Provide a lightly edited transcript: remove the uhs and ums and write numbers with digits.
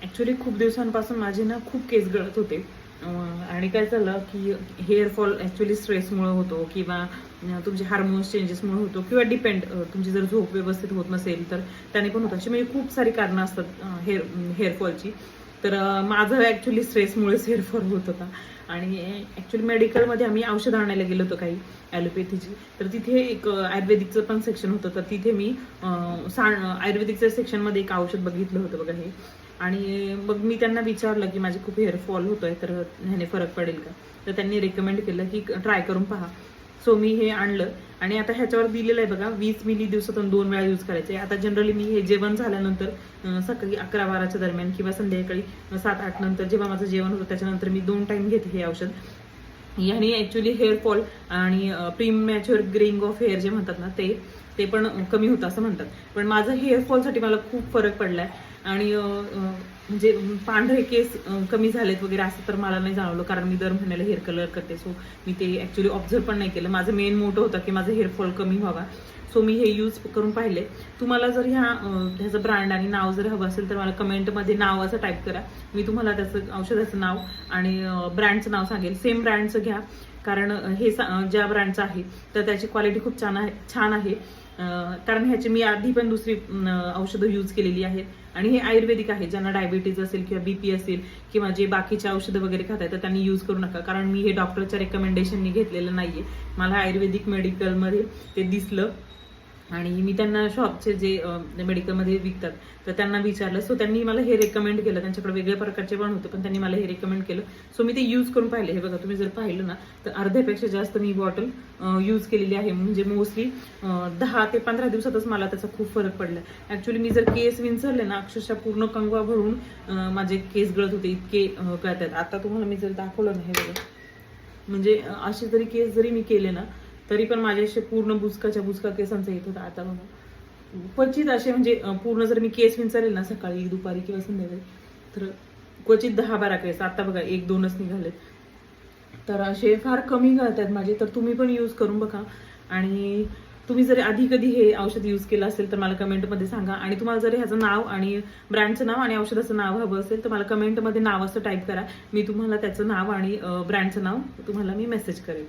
Actually खूप दिवसांपासून माझे ना खूप केस गळत होते आणि काय झालं की हेअरफॉल ॲक्च्युली स्ट्रेसमुळे होतो किंवा तुमचे हार्मोन्स चेंजेसमुळे होतो किंवा डिपेंड तुमची जर झोप व्यवस्थित होत नसेल तर त्याने पण होतं. अशी म्हणजे खूप सारी कारणं असतात हेअरफॉलची. तर माझं ॲक्च्युली स्ट्रेसमुळेच हेअरफॉल होत होता आणि ॲक्च्युली मेडिकलमध्ये आम्ही औषधं आणायला गेलो होतो काही ॲलोपॅथीची. तर तिथे एक आयुर्वेदिकचं पण सेक्शन होतं. तर तिथे मी आयुर्वेदिकच्या सेक्शनमध्ये एक औषध बघितलं होतं बघा हे. आणि मग मी त्यांना विचारलं की माझे खूप हेअरफॉल होतोय तर ह्याने फरक पडेल का. तर त्यांनी रेकमेंड केलं की ट्राय करून पहा. सो मी हे आणलं आणि आता ह्याच्यावर दिलेलं आहे बघा 20 मिली दिवसातून 2 वेळा यूज करायचे. आता जनरली मी हे जेवण झाल्यानंतर सकाळी 11-12च्या दरम्यान किंवा संध्याकाळी 7-8 नंतर जेव्हा माझं जेवण होतं त्याच्यानंतर मी 2 टाइम घेते हे औषध. याने ॲक्च्युली हेअरफॉल आणि प्रीमॅच्युअर ग्रेइंग ऑफ हेअर जे म्हणतात ना ते पण कमी होतं असं म्हणतात. पण माझं हेअरफॉलसाठी मला खूप फरक पडलाय आणि म्हणजे पांढरे केस कमी झालेत वगैरे असं तर मला नाही जाणवलं, कारण मी दर महिन्याला हेअर कलर करते. सो मी ते ॲक्च्युली ऑब्झर्व पण नाही केलं. माझं मेन मोठं होतं की माझं हेअरफॉल कमी व्हावा. सो मी हे यूज करून पाहिले. तुम्हाला जर ह्याचं ब्रँड आणि नाव जर हवं असेल तर मला कमेंटमध्ये नाव असं टाईप करा. मी तुम्हाला त्याचं औषधाचं नाव आणि ब्रँडचं नाव सांगेल. सेम ब्रँडचं घ्या, कारण हे ज्या ब्रँडचं आहे तर त्याची क्वालिटी खूप छान आहे. कारण ह्याची मी आधी पण दुसरी औषधं यूज केलेली आहेत आणि हे आयुर्वेदिक आहे. ज्यांना डायबिटीज असेल किंवा बीपी असेल किंवा जे बाकीचे औषधं वगैरे खात तर त्यांनी यूज करू नका, कारण मी हे डॉक्टरच्या रेकमेंडेशननी घेतलेलं नाहीये. मला आयुर्वेदिक मेडिकलमध्ये ते दिसलं आणि मी त्यांना शॉपचे जे मेडिकलमध्ये विकतात तर त्यांना विचारलं. सो त्यांनी मला हे रेकमेंड केलं. त्यांच्याकडे वेगळ्या प्रकारचे पण होते पण त्यांनी मला हे रेकमेंड केलं. सो मी ते यूज करून पाहिले. हे बघा, तुम्ही जर पाहिलं ना तर अर्ध्यापेक्षा जास्त मी बॉटल यूज केलेली आहे. म्हणजे मोस्टली 10 ते 15 दिवसातच मला त्याचा खूप फरक पडला. ॲक्च्युली मी जर केस विंचरले ना अक्षरशः पूर्ण कंगवा भरून माझे केस गळत होते, इतके गळतात. आता तुम्हाला मी जर दाखवलं ना हे बघा, म्हणजे असे जरी केस जरी मी केले ना तरी पण माझ्याशी पूर्ण बुचका केसांचा येत होता. आता बघा, क्वचित असे म्हणजे पूर्ण जर मी केस विंचरले ना सकाळी दुपारी किंवा संध्याकाळी तर क्वचित 10-12 केस. आता बघा 1-2च निघालेत. तर असे फार कमी गळतात माझे. तर तुम्ही पण यूज करून बघा. आणि तुम्ही जर आधी कधी हे औषध यूज केलं असेल तर मला कमेंटमध्ये सांगा. आणि तुम्हाला जर ह्याचं नाव आणि ब्रँडचं नाव आणि औषधाचं नाव हवं असेल तर मला कमेंटमध्ये नाव असं टाईप करा. मी तुम्हाला त्याचं नाव आणि ब्रँडचं नाव तुम्हाला मी मेसेज करेन.